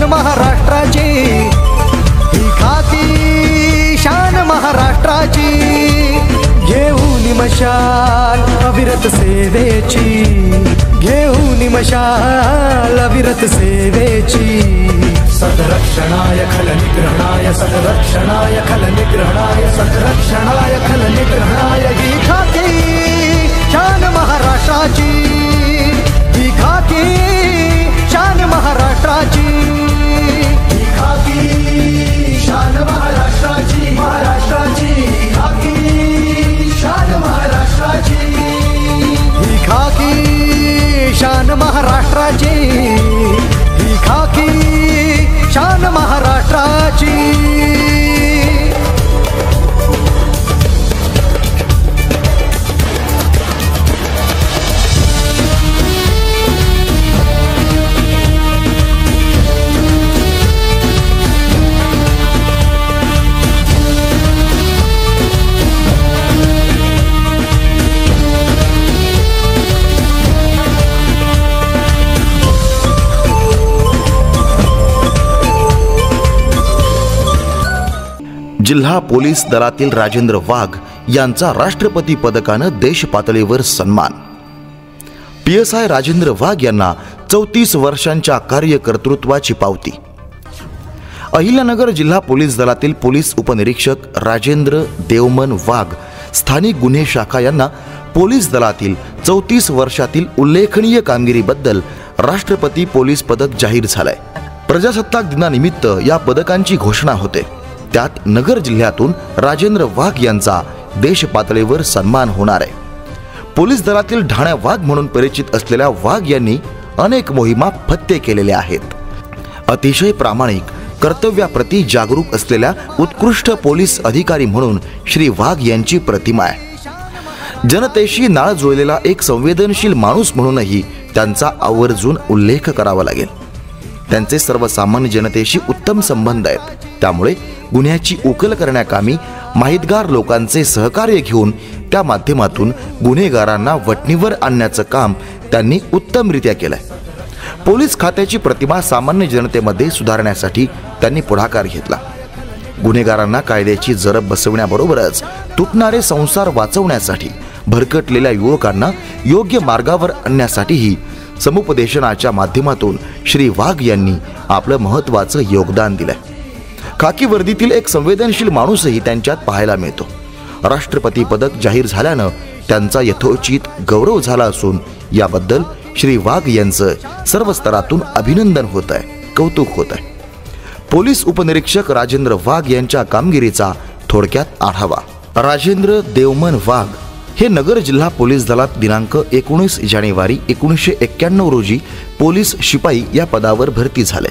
महाराष्ट्राची, ही खाकी शान महाराष्ट्राची, घेऊन मशाल अविरत सेवेची, घेऊन मशाल अविरत सेवेची। सदरक्षणाय खल निग्रहणाय, सदरक्षणाय खल निग्रहणाय, सदरक्षणाय खल निग्रहणाय, ही खाकी शान महाराष्ट्राची, ही खाकी शान महाराष्ट्राची, ही खाकी शान महाराष्ट्राची, महाराष्ट्राची, ही खाकी शान महाराष्ट्राची, ही खाकी शान महाराष्ट्राची, ही खाकी शान महाराष्ट्राची। जिल्हा पोलीस दलातील राजेंद्र वाघ यांचा राष्ट्रपती पदकानं देश पातळीवर सन्मान। PSI राजेंद्र वाघ यांना 34 वर्षांच्या कार्यकर्तृत्वाची पावती। अहिल्यानगर जिल्हा पोलीस दलातील पोलीस उपनिरीक्षक राजेंद्र देवमन वाघ स्थानिक गुन्हे शाखा यांना पोलीस दलातील 34 वर्षातील उल्लेखनीय कामगिरीबद्दल राष्ट्रपती पोलीस पदक जाहीर झालंय। प्रजासत्ताक दिनानिमित्त या पदकांची घोषणा होते। त्यात नगर जिल्ह्यातून राजेंद्र वाघ यांचा देश पातळीवर सन्मान होणार आहे। पोलीस दलातील ढाण्या वाघ म्हणून परिचित असलेल्या वाघ यांनी अनेक मोहिमा फत्ते केलेल्या आहेत। अतिशय प्रामाणिक, कर्तव्याप्रती जागरूक असलेल्या उत्कृष्ट पोलीस अधिकारी म्हणून श्री वाघ यांची प्रतिमा आहे। जनतेशी नाळ जुळलेला एक संवेदनशील माणूस म्हणूनही त्यांचा आवर्जून उल्लेख करावा लागेल। त्यांचे सर्वसामान्य जनतेशी उत्तम संबंध आहेत, त्यामुळे गुन्ह्याची उकल करण्याकामी माहितगार लोकांचे सहकार्य घेऊन त्या माध्यमातून गुन्हेगारांना वठणीवर आणण्याचं काम त्यांनी उत्तमरित्या केलंय। पोलीस खात्याची प्रतिमा सामान्य जनतेमध्ये सुधारण्यासाठी त्यांनी पुढाकार घेतला। गुन्हेगारांना कायद्याची जरब बसवण्याबरोबरच तुटणारे संसार वाचवण्यासाठी, भरकटलेल्या युवकांना योग्य मार्गावर आणण्यासाठीही समुपदेशनाच्या माध्यमातून श्री वाघ यांनी आपलं महत्त्वाचं योगदान दिलंय। खाकी वर्दीतील एक संवेदनशील माणूसही त्यांच्यात पाहायला मिळतो। राष्ट्रपती पदक जाहीर झाल्यानं त्यांचा यथोचित गौरव झाला असून याबद्दल श्री वाघ यांचं सर्व स्तरातून अभिनंदन होत आहे, कौतुक होत आहे। पोलीस उपनिरीक्षक राजेंद्र वाघ यांच्या कामगिरीचा थोडक्यात आढावा। राजेंद्र देवमन वाघ हे नगर जिल्हा पोलीस दलात दिनांक 19 जानेवारी 1991 रोजी पोलीस शिपाई या पदावर भरती झाले।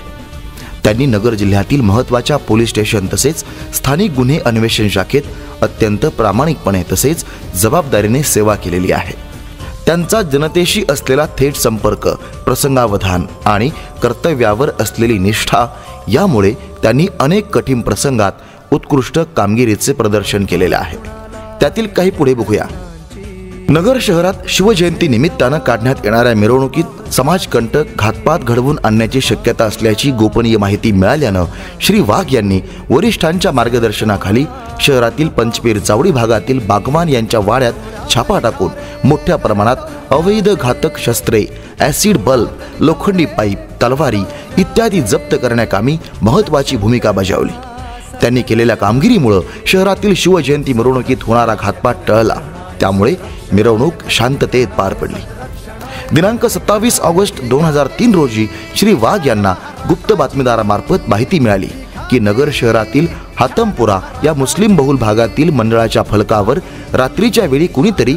त्यांनी नगर जिल्ह्यातील महत्त्वाच्या पोलीस स्टेशन तसेच स्थानिक गुन्हे अन्वेषण शाखेत अत्यंत प्रामाणिकपणे तसेच जबाबदारीने सेवा केलेली आहे। त्यांचा जनतेशी असलेला थेट संपर्क, प्रसंगावधान आणि कर्तव्यावर असलेली निष्ठा यामुळे त्यांनी अनेक कठीण प्रसंगात उत्कृष्ट कामगिरीचे प्रदर्शन केलेले आहे। त्यातील काही पुढे बघूया। नगर शहरात शिवजयंती निमित्तानं काढण्यात येणाऱ्या मिरवणुकीत समाजकंटक घातपात घडवून आणण्याची शक्यता असल्याची गोपनीय माहिती मिळाल्यानं श्री वाघ यांनी वरिष्ठांच्या मार्गदर्शनाखाली शहरातील पंचपीर चावडी भागातील बागवान यांच्या वाड्यात छापा टाकून मोठ्या प्रमाणात अवैध घातक शस्त्रे, ॲसिड बल्ब, लोखंडी पाईप, तलवारी इत्यादी जप्त करण्याकामी महत्त्वाची भूमिका बजावली। त्यांनी केलेल्या कामगिरीमुळे शहरातील शिवजयंती मिरवणुकीत होणारा घातपात टळला, त्यामुळे मिरवणूक शांततेत पार पडली। दिनांक 27 ऑगस्ट 2003 रोजी श्री वाघ यांना गुप्त बातमीदारामार्फत माहिती मिळाली की नगर शहरातील हातमपुरा या मुस्लिम बहुल भागातील मंडळाच्या फलकावर रात्रीच्या वेळी कुणीतरी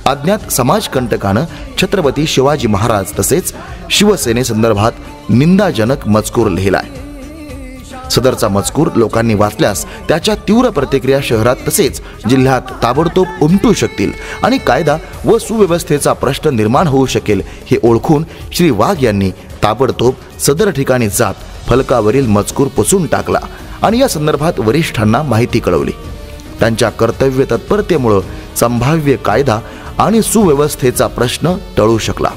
अज्ञात समाजकंटकानं छत्रपती शिवाजी महाराज तसेच शिवसेनेसंदर्भात निंदाजनक मजकूर लिहिलाय। सदरचा मजकूर लोकांनी वाचल्यास त्याच्या तीव्र प्रतिक्रिया शहरात तसेच जिल्ह्यात ताबडतोब उमटू शकतील आणि कायदा व सुव्यवस्थेचा प्रश्न निर्माण होऊ शकेल हे ओळखून श्री वाघ यांनी ताबडतोब सदर ठिकाणी जात फलकावरील मजकूर पुसून टाकला आणि या संदर्भात वरिष्ठांना माहिती कळवली। त्यांच्या कर्तव्य तत्परतेमुळे संभाव्य कायदा आणि सुव्यवस्थेचा प्रश्न टळू शकला।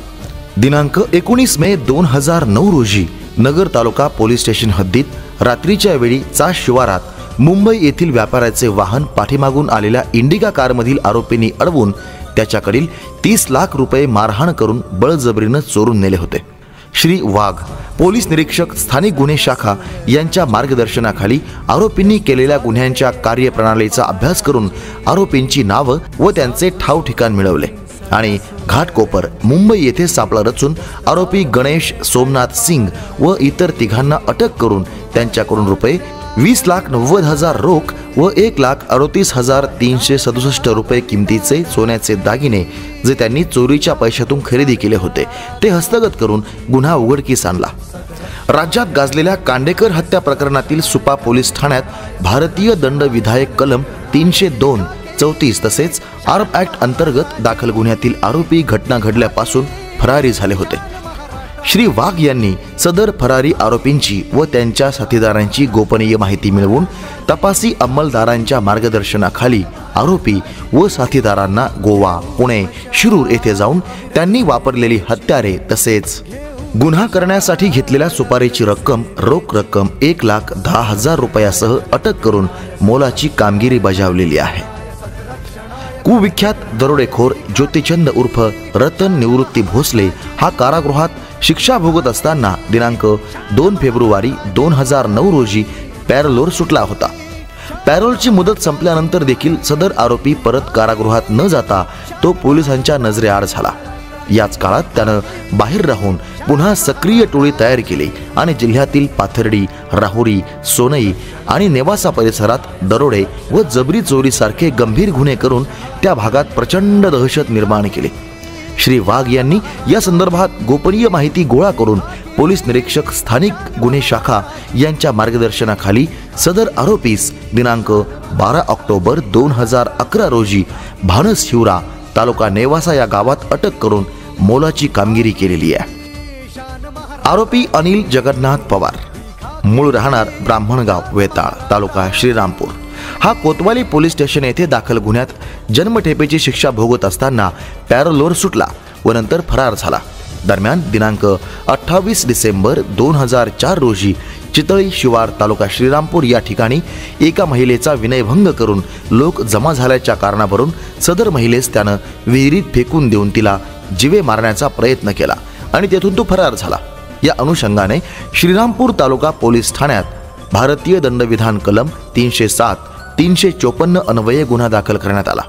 दिनांक 19 मे 2009 रोजी नगर तालुका पोलीस स्टेशन हद्दीत रात्रीच्या वेळी चास शिवारात मुंबई येथील व्यापाऱ्याचे वाहन पाठीमागून आलेल्या इंडिका कारमधील आरोपींनी अडवून त्याच्याकडील 30 लाख रुपये मारहाण करून बळजबरीनं चोरून नेले होते. श्री वाघ पोलीस निरीक्षक स्थानिक गुन्हे शाखा यांच्या मार्गदर्शनाखाली आरोपींनी केलेल्या गुन्ह्यांच्या कार्यप्रणालीचा अभ्यास करून आरोपींची नावं व त्यांचे ठाव ठिकाण मिळवले आणि घाटकोपर मुंबई येथे सापळा रचून आरोपी गणेश सोमनाथ सिंग व इतर तिघांना अटक करून त्यांच्याकडून रुपये 20,90,000 रोख व 1,38,367 रुपये किमतीचे सोन्याचे दागिने जे त्यांनी चोरीच्या पैशातून खरेदी केले होते ते हस्तगत करून गुन्हा उघडकीस आणला. राज्यात गाजलेल्या कांडेकर हत्या प्रकरणातील सुपा पोलीस ठाण्यात भारतीय दंड विधायक कलम 302-34 तसेच आर्म ॲक्ट अंतर्गत दाखल गुन्ह्यातील आरोपी घटना घडल्यापासून फरारी झाले होते. श्री वाघ यांनी सदर फरारी आरोपींची व त्यांच्या साथीदारांची गोपनीय माहिती मिळवून तपासी अंमलदारांच्या मार्गदर्शनाखाली आरोपी व साथीदारांना गोवा, पुणे, शिरूर येथे जाऊन त्यांनी वापरलेली हत्यारे तसेच गुन्हा करण्यासाठी घेतलेल्या सुपारीची रक्कम रोख रक्कम 1,10,000 रुपयासह अटक करून मोलाची कामगिरी बजावलेली आहे. कुविख्यात दरोडेखोर ज्योतिचंद उर्फ रतन निवृत्ती भोसले हा कारागृहात शिक्षा भोगत असताना दिनांक 2 फेब्रुवारी 2009 रोजी पॅरोलवर सुटला होता. पॅरोलची मुदत संपल्यानंतर देखील सदर आरोपी परत कारागृहात न जाता तो पोलिसांच्या नजरेआड झाला. याच काळात त्यानं बाहेर राहून पुन्हा सक्रिय टोळी तयार केली आणि जिल्ह्यातील पाथर्डी, राहुरी, सोनई आणि नेवासा परिसरात दरोडे व जबरी चोरीसारखे गंभीर गुन्हे करून त्या भागात प्रचंड दहशत निर्माण केली. श्री वाघ यांनी या संदर्भात गोपनीय माहिती गोळा करून पोलीस निरीक्षक स्थानिक गुन्हे शाखा यांच्या मार्गदर्शनाखाली सदर आरोपीस दिनांक 12 ऑक्टोबर 2011 रोजी भानस हिवरा तालुका नेवासा या गावात अटक करून मोलाची कामगिरी केलेली आहे. आरोपी अनिल जगन्नाथ पवार मूळ राहणार ब्राह्मणगाव वेताळ तालुका श्रीरामपूर हा कोतवाली पोलीस स्टेशन येथे दाखल गुन्ह्यात जन्मठेपेची शिक्षा भोगत असताना पॅरोलवर सुटला व नंतर फरार झाला. दरम्यान दिनांक 28 डिसेंबर 2004 रोजी चितळी शिवार तालुका श्रीरामपूर या ठिकाणी एका महिलेचा विनयभंग करून लोक जमा झाल्याच्या कारणावरून सदर महिलेस त्यानं विहिरीत फेकून देऊन तिला जीवे मारण्याचा प्रयत्न केला आणि तेथून तो फरार झाला. या अनुषंगाने श्रीरामपूर तालुका पोलीस ठाण्यात भारतीय दंडविधान कलम 307-354 अन्वये गुन्हा दाखल करण्यात आला.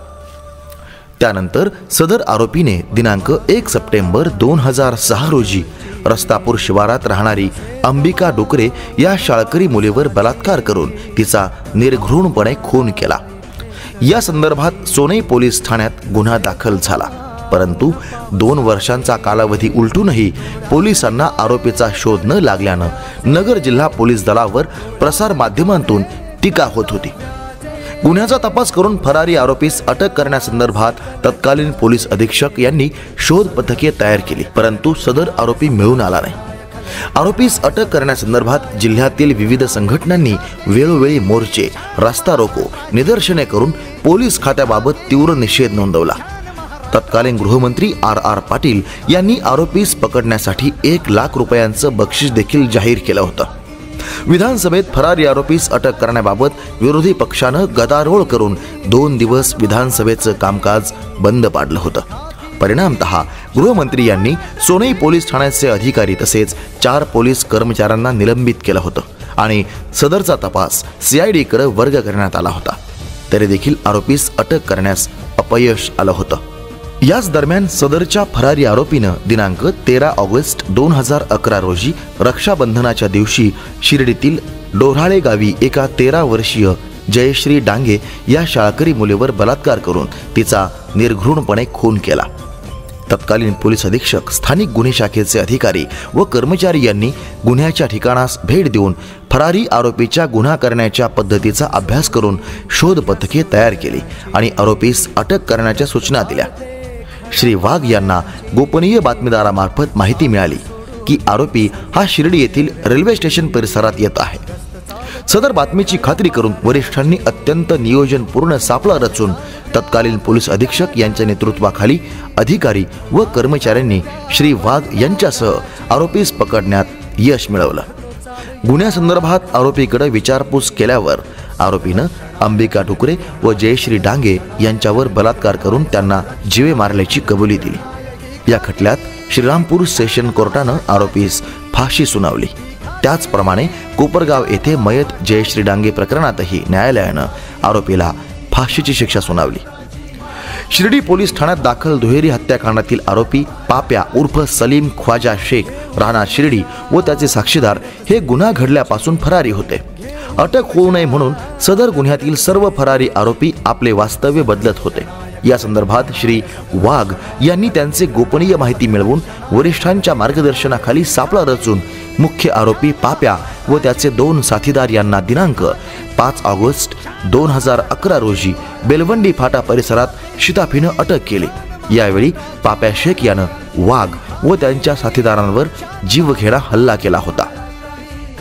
त्यानंतर सदर आरोपीने दिनांक 1 सप्टेंबर 2006 रोजी रस्तापूर शिवारात राहणारी अंबिका डोकरे या शाळकरी मुलीवर बलात्कार करून तिचा निर्घृणपणे खून केला. या संदर्भात सोनई पोलीस ठाण्यात गुन्हा दाखल झाला, परंतु 2 वर्षांचा कालावधी उलटूनही पोलिसांना आरोपीचा शोध न लागल्यानं नगर जिल्हा पोलीस दलावर प्रसार माध्यमांतून टीका होत होती. गुन्ह्याचा तपास करून फरारी आरोपीस अटक करण्यासंदर्भात तत्कालीन पोलीस अधीक्षक यांनी शोध पथके तयार केली, परंतु सदर आरोपी मिळून आला नाही. आरोपीस अटक करण्यासंदर्भात जिल्ह्यातील विविध संघटनांनी वेळोवेळी मोर्चे, रास्ता रोको, निदर्शने करून पोलीस खात्याबाबत तीव्र निषेध नोंदवला. तत्कालीन गृहमंत्री R.R. पाटील यांनी आरोपीस पकडण्यासाठी 1 लाख रुपयांचं बक्षीस देखील जाहीर केलं होतं. विधानसभेत फरारी आरोपीस अटक करण्याबाबत विरोधी पक्षानं गदारोळ करून 2 दिवस विधानसभेचं कामकाज बंद पाडलं होतं. परिणामतः गृहमंत्री यांनी सोनई पोलीस ठाण्याचे अधिकारी तसेच 4 पोलीस कर्मचाऱ्यांना निलंबित केलं होतं आणि सदरचा तपास CID-कडे वर्ग करण्यात आला होता. तरी देखील आरोपीस अटक करण्यास अपयश आलं होतं. याच दरम्यान सदरच्या फरारी आरोपीनं दिनांक 13 ऑगस्ट 2011 रोजी रक्षाबंधनाच्या दिवशी शिर्डीतील डोऱ्हाळे गावी एका 13 वर्षीय जयश्री डांगे या शाळकरी मुलीवर बलात्कार करून तिचा निर्घृणपणे खून केला. तत्कालीन पोलीस अधीक्षक, स्थानिक गुन्हे शाखेचे अधिकारी व कर्मचारी यांनी गुन्ह्याच्या ठिकाणास भेट देऊन फरारी आरोपीच्या गुन्हा करण्याच्या पद्धतीचा अभ्यास करून शोध पथके तयार केली आणि आरोपीस अटक करण्याच्या सूचना दिल्या. श्री वाघ यांना गोपनीय बातमीदारामार्फत माहिती मिळाली की आरोपी हा शिर्डी येथील रेल्वे स्टेशन परिसरात येत आहे. सदर बातमीची खात्री करून वरिष्ठांनी अत्यंत नियोजनपूर्ण सापळा रचून तत्कालीन पोलीस अधीक्षक यांच्या नेतृत्वाखाली अधिकारी व कर्मचाऱ्यांनी श्री वाघ यांच्यासह आरोपीस पकडण्यात यश मिळवलं. गुन्ह्यासंदर्भात आरोपीकडे विचारपूस केल्यावर आरोपीनं अंबिका टुकरे व जयश्री डांगे यांच्यावर बलात्कार करून त्यांना जीवे मारल्याची कबुली दिली. या खटल्यात श्रीरामपूर सेशन कोर्टानं आरोपीस फाशी सुनावली. त्याचप्रमाणे कोपरगाव येथे मयत जयश्री डांगे प्रकरणातही न्यायालयानं आरोपीला फाशीची शिक्षा सुनावली. शिर्डी पोलीस ठाण्यात दाखल दुहेरी हत्याकांडातील आरोपी पाप्या उर्फ सलीम ख्वाजा शेख राहणार शिर्डी व त्याचे साक्षीदार हे गुन्हा घडल्यापासून फरारी होते. अटक होऊ नये म्हणून सदर गुन्ह्यातील सर्व फरारी आरोपी आपले वास्तव्य बदलत होते. या संदर्भात श्री वाघ यांनी त्यांचे गोपनीय माहिती मिळवून वरिष्ठांच्या मार्गदर्शनाखाली सापळा रचून मुख्य आरोपी पाप्या व त्याचे 2 साथीदार यांना दिनांक 5 ऑगस्ट 2011 रोजी बेलवंडी फाटा परिसरात शिताफीनं अटक केली. यावेळी पाप्या शेख यानं वाघ व त्यांच्या साथीदारांवर जीवघेणा हल्ला केला होता.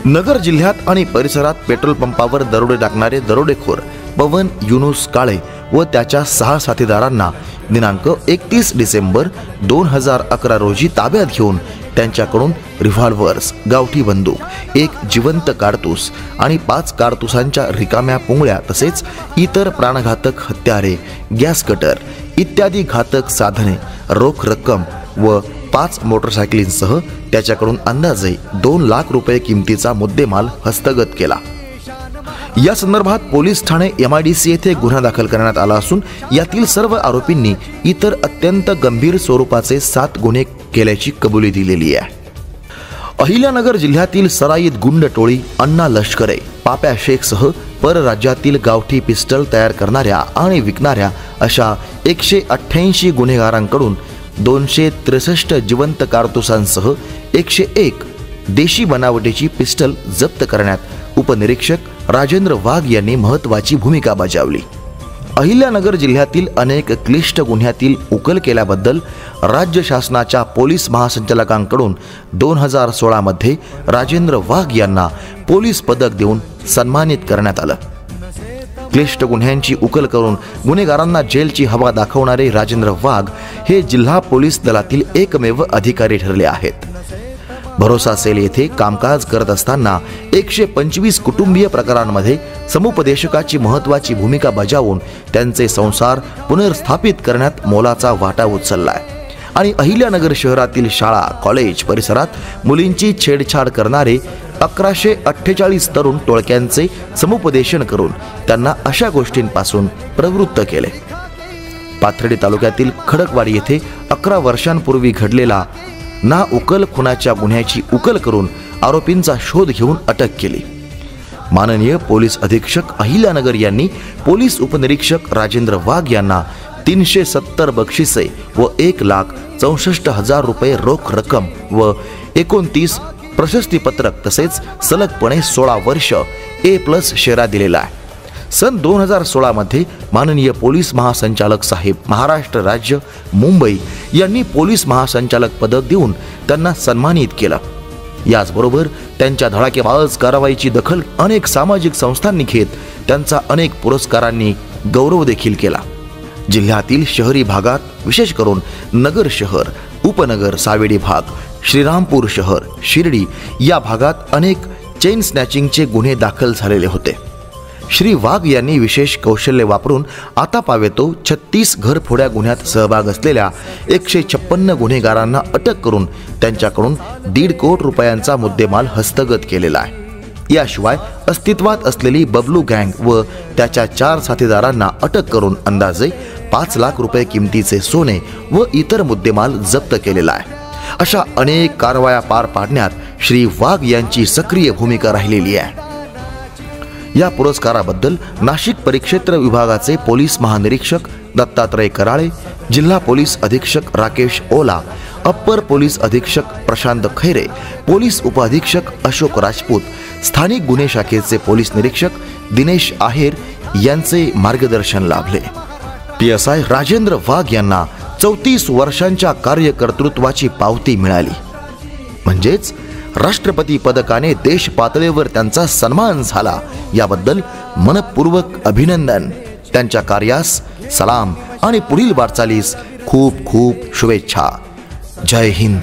नगर जिल्ह्यात आणि परिसरात पेट्रोल पंपावर दरोडे टाकणारे दरोडेखोर पवन युनुस काळे व त्याच्या 6 साथीदारांना दिनांक 31 डिसेंबर 2011 रोजी ताब्यात घेऊन त्यांच्याकडून रिव्हॉल्वर्स, गावठी बंदूक, 1 जिवंत कारतूस आणि 5 कारतुसांच्या रिकाम्या पुंगळ्या तसेच इतर प्राणघातक हत्यारे, गॅस कटर इत्यादी घातक साधने, रोख रक्कम व 5 मोटरसायकलींसह त्याच्याकडून अंदाजे 2 लाख रुपये किमतीचा मुद्देमाल हस्तगत केला. या संदर्भात पोलीस ठाणे MIDC येथे गुन्हा दाखल करण्यात आला असून यातील सर्व आरोपींनी इतर अत्यंत गंभीर स्वरूपाचे 7 गुन्हे केल्याची कबुली दिलेली आहे. अहिल्यानगर जिल्ह्यातील सराईत गुंड टोळी अण्णा लष्करे पाप्या शेखसह परराज्यातील गावठी पिस्टल तयार करणाऱ्या आणि विकणाऱ्या अशा 188 गुन्हेगारांकडून 263 जिवंत कारतुसांसह 101 देशी बनावटीची पिस्टल जप्त करण्यात उपनिरीक्षक राजेंद्र वाघ यांनी महत्त्वाची भूमिका बजावली. अहिल्यानगर जिल्ह्यातील अनेक क्लिष्ट गुन्ह्यातील उकल केल्याबद्दल राज्य शासनाच्या पोलीस महासंचालकांकडून 2016 मध्ये राजेंद्र वाघ यांना पोलीस पदक देऊन सन्मानित करण्यात आलं. क्लिष्ट गुन्ह्यांची उकल करून गुन्हेगारांना जेलची हवा दाखवणारे राजेंद्र वाघ हे जिल्हा पोलीस दलातील एकमेव अधिकारी ठरले आहेत. भरोसा सेल येथे कामकाज करत असताना 125 कुटुंबीय प्रकारांमध्ये समुपदेशकाची महत्त्वाची भूमिका बजावून त्यांचे संसार पुनर्स्थापित करण्यात मोलाचा वाटा उचललाय आणि अहिल्यानगर शहरातील शाळा कॉलेज परिसरात मुलींची छेडछाड करणारे 1148 तरुण टोळक्यांचे समुपदेशन करून त्यांना अशा गोष्टींपासून प्रवृत्त केले. पाथर्डी तालुक्यातील खडकवाडी येथे 11 वर्षांपूर्वी घडलेला ना उकल खुनाच्या गुन्ह्याची उकल करून आरोपींचा शोध घेऊन अटक केली. माननीय पोलीस अधीक्षक अहिल्यानगर यांनी पोलीस उपनिरीक्षक राजेंद्र वाघ यांना 370 बक्षिसे व 1,64,000 रुपये रोख रक्कम व 29 प्रशस्तीपत्रक तसेच सलगपणे 16 वर्ष A+ शेरा दिलेला आहे. सन 2016 मध्ये माननीय पोलीस महासंचालक साहेब महाराष्ट्र राज्य मुंबई यांनी पोलीस महासंचालक पदक देऊन त्यांना सन्मानित केलं. याचबरोबर त्यांच्या धडाकेबाज कारवाईची दखल अनेक सामाजिक संस्थांनी घेत त्यांचा अनेक पुरस्कारांनी गौरव देखील केला. जिल्ह्यातील शहरी भागात विशेष करून नगर शहर, उपनगर, सावेडी भाग, श्रीरामपूर शहर, शिर्डी या भागात अनेक चेन स्नॅचिंगचे गुन्हे दाखल झालेले होते. श्री वाघ यांनी विशेष कौशल्य वापरून आता पावेतो 36 घरफोड्या गुन्ह्यात सहभाग असलेल्या 156 गुन्हेगारांना अटक करून त्यांच्याकडून 1.5 कोटी रुपयांचा मुद्देमाल हस्तगत केलेला आहे. याशिवाय अस्तित्वात असलेली बबलू गँग व त्याच्या 4 साथीदारांना अटक करून अंदाजे 5 लाख रुपये किमतीचे सोने व इतर मुद्देमाल जप्त केलेला आहे. अशा अनेक कारवाया पार पाडण्यात श्री वाघ यांची सक्रिय भूमिका राहिलेली आहे. या पुरस्काराबद्दल नाशिक परिक्षेत्र विभागाचे पोलीस महानिरीक्षक दत्तात्रय कराळे, जिल्हा पोलीस अधीक्षक राकेश ओला, अप्पर पोलीस अधीक्षक प्रशांत खैरे, पोलीस उपअधीक्षक अशोक राजपूत, स्थानिक गुन्हे शाखेचे पोलीस निरीक्षक दिनेश आहेर यांचे मार्गदर्शन लाभले. PSI राजेंद्र वाघ यांना 34 वर्षांच्या कार्यकर्तृत्वाची पावती मिळाली. म्हणजेच राष्ट्रपती पदकाने देश पातळीवर त्यांचा सन्मान झाला. याबद्दल मनपूर्वक अभिनंदन. त्यांच्या कार्यास सलाम आणि पुढील वाटचालीस खूप खूप शुभेच्छा. जय हिंद.